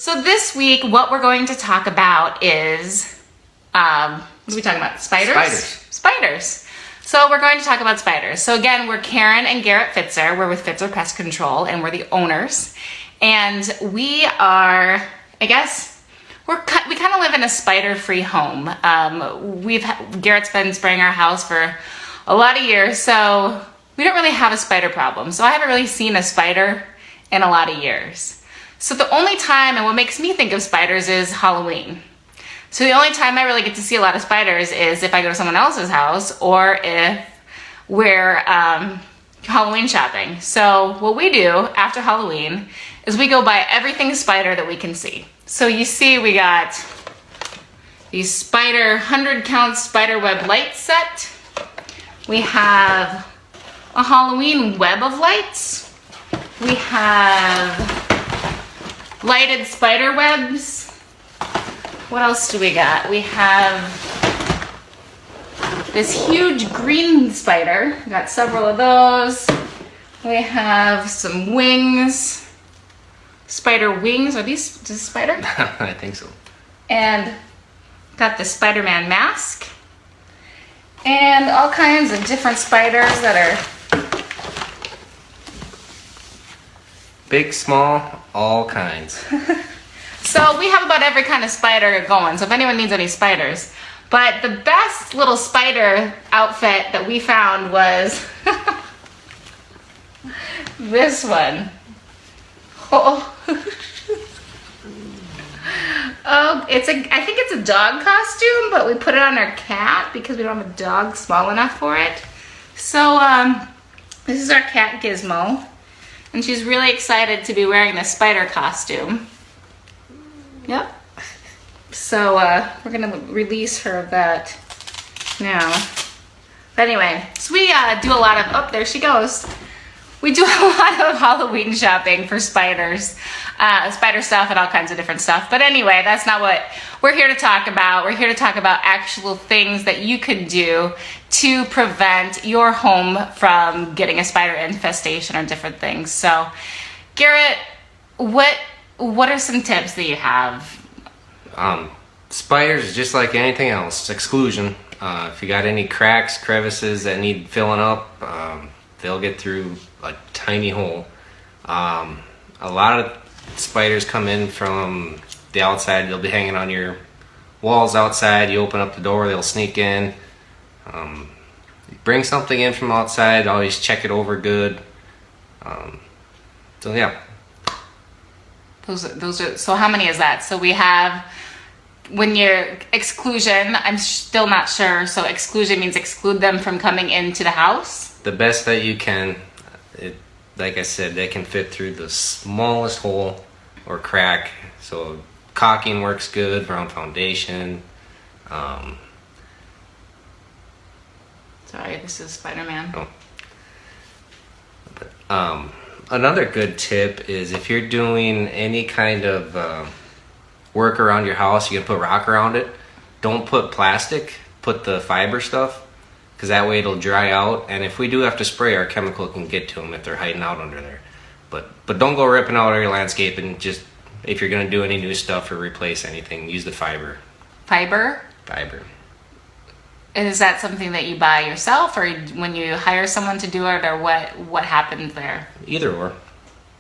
So this week, what we're going to talk about is, what are we talking about? Spiders? Spiders. So we're going to talk about spiders. So again, we're Karen and Garrett Pfitzer. We're with Pfitzer Pest Control, and we're the owners. And we are, I guess, we kind of live in a spider-free home. Garrett's been spraying our house for a lot of years, so we don't really have a spider problem. So I haven't really seen a spider in a lot of years. So the only time, and what makes me think of spiders, is Halloween. So the only time I really get to see a lot of spiders is if I go to someone else's house or if we're Halloween shopping. So what we do after Halloween is we go buy everything spider that we can see. So you see we got these spider 100-count spider web light set. We have a Halloween web of lights. We have lighted spider webs. What else do we got? We have this huge green spider. We got several of those. We have some wings. Spider wings. Are these spider? I think so. And got the Spider-Man mask. And all kinds of different spiders that are big, small, all kinds. So we have about every kind of spider going, so if anyone needs any spiders. But the best little spider outfit that we found was this one. Oh, I think it's a dog costume, but we put it on our cat because we don't have a dog small enough for it. So this is our cat Gizmo. And she's really excited to be wearing this spider costume. Yep. So we're gonna release her of that now. But anyway, so we do a lot of, oh, there she goes. We do a lot of Halloween shopping for spiders, spider stuff and all kinds of different stuff. But anyway, that's not what we're here to talk about. We're here to talk about actual things that you can do to prevent your home from getting a spider infestation or different things. So, Garrett, what are some tips that you have? Spiders, just like anything else, exclusion. If you got any cracks, crevices that need filling up, they'll get through a tiny hole. A lot of spiders come in from the outside. They'll be hanging on your walls outside. You open up the door, they'll sneak in. Bring something in from outside, always check it over good. So yeah. Those are, so how many is that? So we have, when you're exclusion, I'm still not sure. So exclusion means exclude them from coming into the house? The best that you can. Like I said, they can fit through the smallest hole or crack. So caulking works good, brown foundation. Sorry, this is Spider-Man. Oh. But, another good tip is if you're doing any kind of work around your house, you can put rock around it. Don't put plastic, put the fiber stuff, because that way it'll dry out. And if we do have to spray, our chemical can get to them if they're hiding out under there. But don't go ripping out your landscape, and just, if you're going to do any new stuff or replace anything, use the fiber. Fiber? Fiber. Is that something that you buy yourself, or when you hire someone to do it, or what happens there? Either or.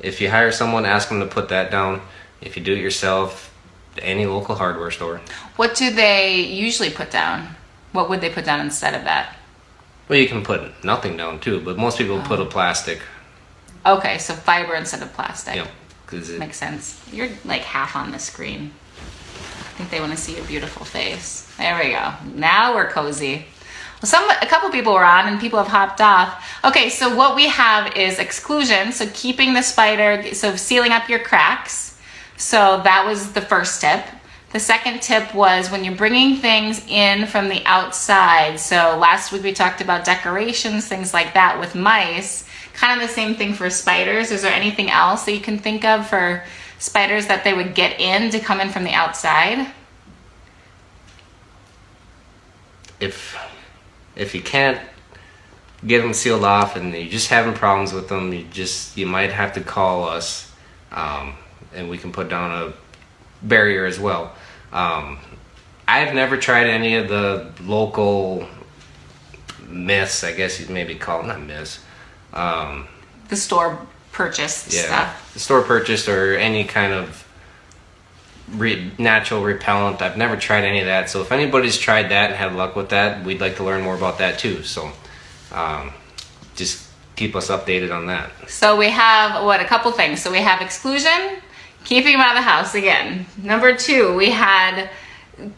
If you hire someone, ask them to put that down. If you do it yourself, any local hardware store. What do they usually put down? What would they put down instead of that? Well, you can put nothing down too, but most people put a plastic. Okay, so fiber instead of plastic. Yeah, because it makes sense. You're like half on the screen. I think they want to see your beautiful face. There we go. Now we're cozy. Well, a couple people were on and people have hopped off. Okay, so what we have is exclusion. So keeping the spider, so sealing up your cracks. So that was the first tip. The second tip was when you're bringing things in from the outside. So last week we talked about decorations, things like that with mice. Kind of the same thing for spiders. Is there anything else that you can think of for spiders that they would get in to come in from the outside? If you can't get them sealed off and you're just having problems with them, you might have to call us, and we can put down a barrier as well. I've never tried any of the local myths, I guess you'd maybe call them, not myths. The store purchased stuff. The store purchased or any kind of natural repellent. I've never tried any of that. So if anybody's tried that and had luck with that, we'd like to learn more about that too. So just keep us updated on that. So we have, a couple things. So we have exclusion, keeping them out of the house again. Number 2, we had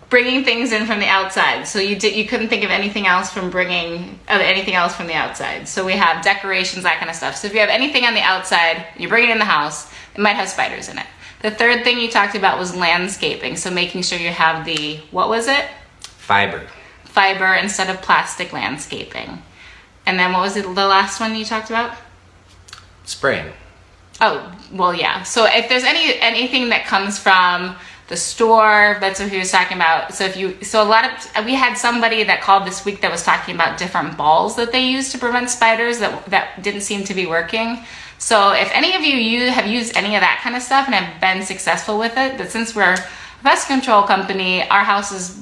bringing things in from the outside. So you couldn't think of anything else from bringing anything else from the outside. So we have decorations, that kind of stuff. So if you have anything on the outside, you bring it in the house, it might have spiders in it. The third thing you talked about was landscaping. So making sure you have the, what was it? Fiber Instead of plastic landscaping. And then what was it, the last one you talked about? Spraying. Oh, well, yeah. So if there's anything that comes from the store, that's what he was talking about. So we had somebody that called this week that was talking about different balls that they use to prevent spiders that didn't seem to be working. So if any of you have used any of that kind of stuff and have been successful with it, but since we're a pest control company, our house is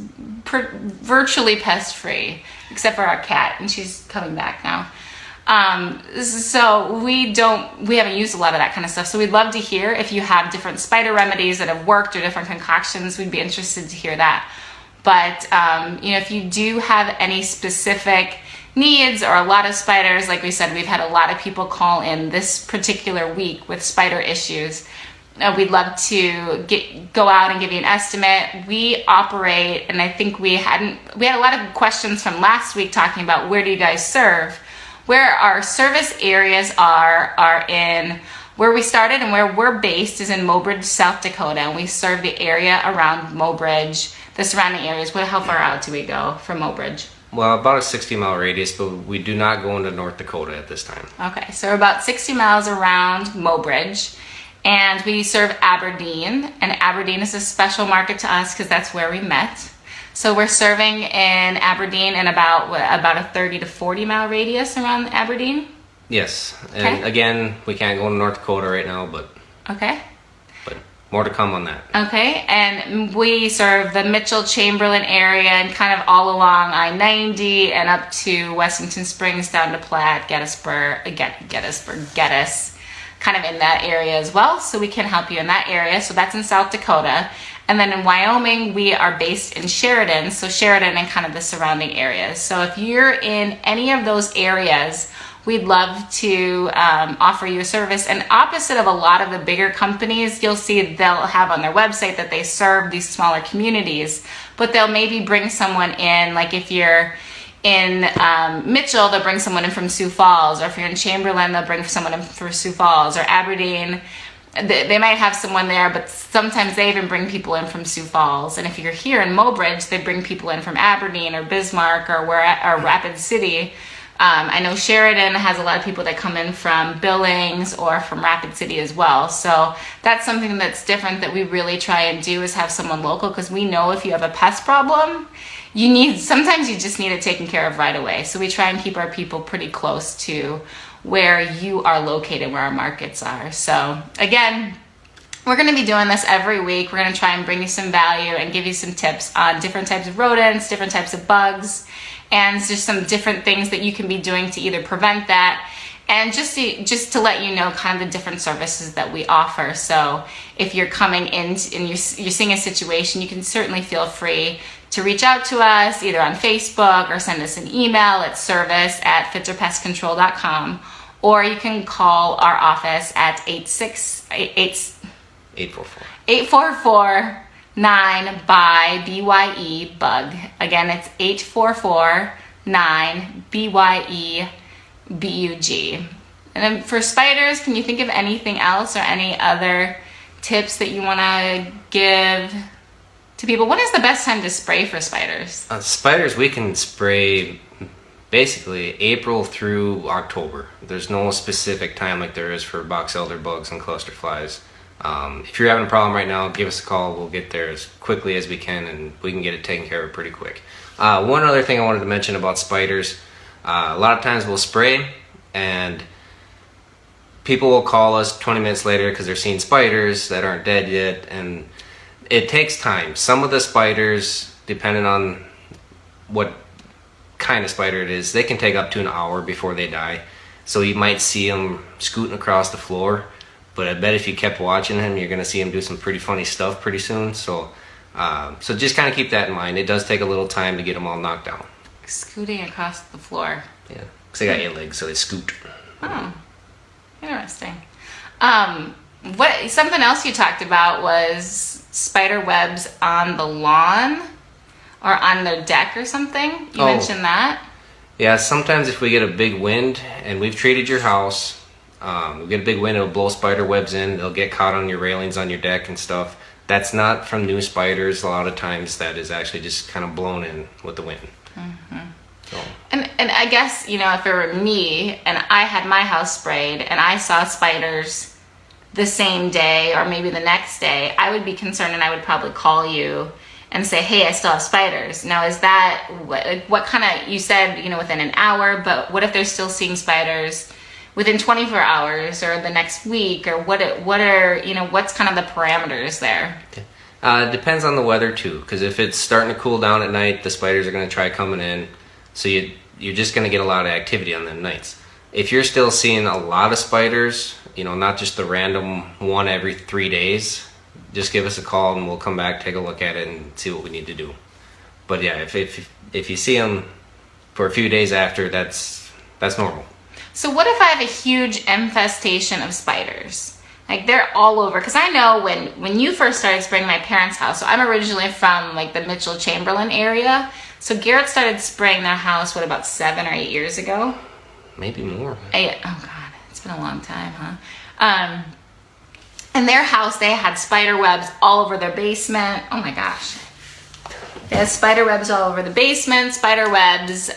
virtually pest free, except for our cat, and she's coming back now. So we haven't used a lot of that kind of stuff. So we'd love to hear if you have different spider remedies that have worked or different concoctions. We'd be interested to hear that. But, if you do have any specific needs or a lot of spiders, like we said, we've had a lot of people call in this particular week with spider issues. We'd love to go out and give you an estimate. We operate, and I think we had a lot of questions from last week talking about where do you guys serve. Where our service areas are in, where we started and where we're based is in Mobridge, South Dakota, and we serve the area around Mobridge, the surrounding areas. How far out do we go from Mobridge? Well, about a 60-mile radius, but we do not go into North Dakota at this time. Okay, so we're about 60 miles around Mobridge, and we serve Aberdeen, and Aberdeen is a special market to us because that's where we met. So we're serving in Aberdeen in about a 30 to 40 mile radius around Aberdeen? Yes. And again, we can't go to North Dakota right now, but more to come on that. Okay. And we serve the Mitchell-Chamberlain area and kind of all along I-90 and up to Wessington Springs down to Platte, Gettysburg, Geddes, kind of in that area as well. So we can help you in that area. So that's in South Dakota. And then in Wyoming, we are based in Sheridan, so Sheridan and kind of the surrounding areas. So if you're in any of those areas, we'd love to offer you a service. And opposite of a lot of the bigger companies, you'll see they'll have on their website that they serve these smaller communities, but they'll maybe bring someone in, like if you're in Mitchell, they'll bring someone in from Sioux Falls, or if you're in Chamberlain, they'll bring someone in from Sioux Falls, or Aberdeen. They might have someone there, but sometimes they even bring people in from Sioux Falls. And if you're here in Mobridge, they bring people in from Aberdeen or Bismarck or Rapid City. I know Sheridan has a lot of people that come in from Billings or from Rapid City as well. So that's something that's different that we really try and do, is have someone local, because we know if you have a pest problem, sometimes you just need it taken care of right away. So we try and keep our people pretty close to where you are located, where our markets are. So again, we're going to be doing this every week. We're going to try and bring you some value and give you some tips on different types of rodents, different types of bugs, and just some different things that you can be doing to either prevent that, and just to let you know kind of the different services that we offer. So if you're coming in and you're seeing a situation, you can certainly feel free to reach out to us either on Facebook or send us an email at service@pfitzerpestcontrol.com, or you can call our office at 844-9-BYE-BUG. Again, it's 844-9-BYE-BUG. And then for spiders, can you think of anything else or any other tips that you want to give to people? When is the best time to spray for spiders? Spiders, we can spray basically April through October. There's no specific time like there is for box elder bugs and cluster flies. If you're having a problem right now, give us a call. We'll get there as quickly as we can, and we can get it taken care of pretty quick. One other thing I wanted to mention about spiders, a lot of times we'll spray and people will call us 20 minutes later because they're seeing spiders that aren't dead yet, and it takes time. Some of the spiders, depending on what kind of spider it is, they can take up to an hour before they die. So you might see them scooting across the floor, but I bet if you kept watching him, you're going to see him do some pretty funny stuff pretty soon. So so just kind of keep that in mind. It does take a little time to get them all knocked down. Scooting across the floor. Yeah, because they got 8 legs, so they scoot. Oh, interesting. Something else you talked about was spider webs on the lawn or on the deck or something. You mentioned that. Yeah, sometimes if we get a big wind and we've treated your house, we get a big wind, it'll blow spider webs in. They'll get caught on your railings on your deck and stuff. That's not from new spiders. A lot of times that is actually just kind of blown in with the wind. Mm-hmm. So. And I guess, you know, if it were me and I had my house sprayed and I saw spiders the same day or maybe the next day, I would be concerned and I would probably call you and say, hey, I still have spiders. Now, is that what kind of, you said, you know, within an hour, but what if they're still seeing spiders within 24 hours or the next week, or what are, you know, what's kind of the parameters there? It depends on the weather too, because if it's starting to cool down at night, the spiders are going to try coming in. So you're just going to get a lot of activity on them nights. If you're still seeing a lot of spiders, you know, not just the random one every 3 days, just give us a call and we'll come back, take a look at it, and see what we need to do. But yeah, if you see them for a few days after, that's normal. So what if I have a huge infestation of spiders? Like they're all over. Because I know when you first started spraying my parents' house, so I'm originally from like the Mitchell-Chamberlain area. So Garrett started spraying their house, what, about 7 or 8 years ago? Maybe more. Oh God, it's been a long time, huh? In their house, they had spider webs all over their basement. Oh my gosh. They had spider webs all over the basement, spider webs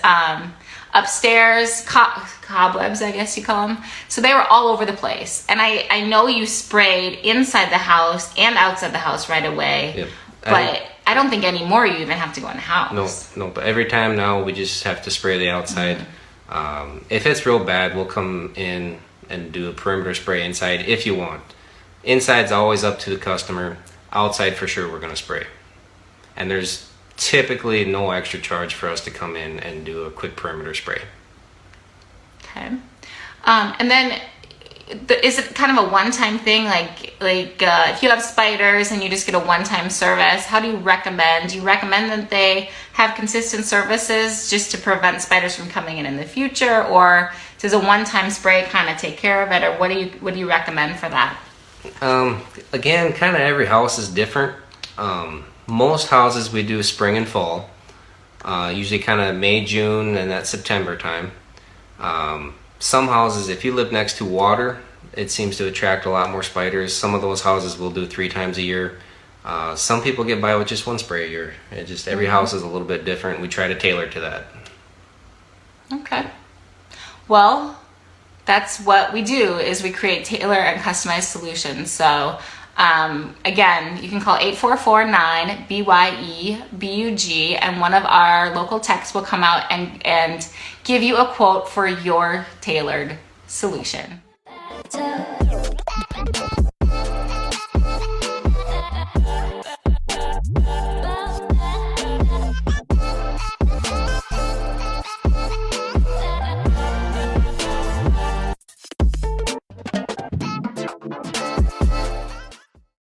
upstairs, cobwebs, I guess you call them. So they were all over the place. And I know you sprayed inside the house and outside the house right away. Yep. But I don't think anymore you even have to go in the house. No, but every time now we just have to spray the outside. Mm-hmm. If it's real bad, we'll come in and do a perimeter spray inside if you want. Inside's always up to the customer. Outside, for sure, we're going to spray. And there's typically no extra charge for us to come in and do a quick perimeter spray. Okay. And then is it kind of a one-time thing? Like if you have spiders and you just get a one-time service, how do you recommend? Do you recommend that they have consistent services just to prevent spiders from coming in the future? Or does a one-time spray kind of take care of it? Or what do you recommend for that? Again, kind of every house is different. Most houses we do spring and fall, usually kind of May, June, and that September time. Some houses, if you live next to water, it seems to attract a lot more spiders. Some of those houses we'll do 3 times a year. Some people get by with just 1 spray a year. It just, every house is a little bit different. We try to tailor to that. Okay. Well, that's what we do, is we create tailor and customized solutions. So again, you can call 844-9-BYE-BUG and one of our local techs will come out and give you a quote for your tailored solution.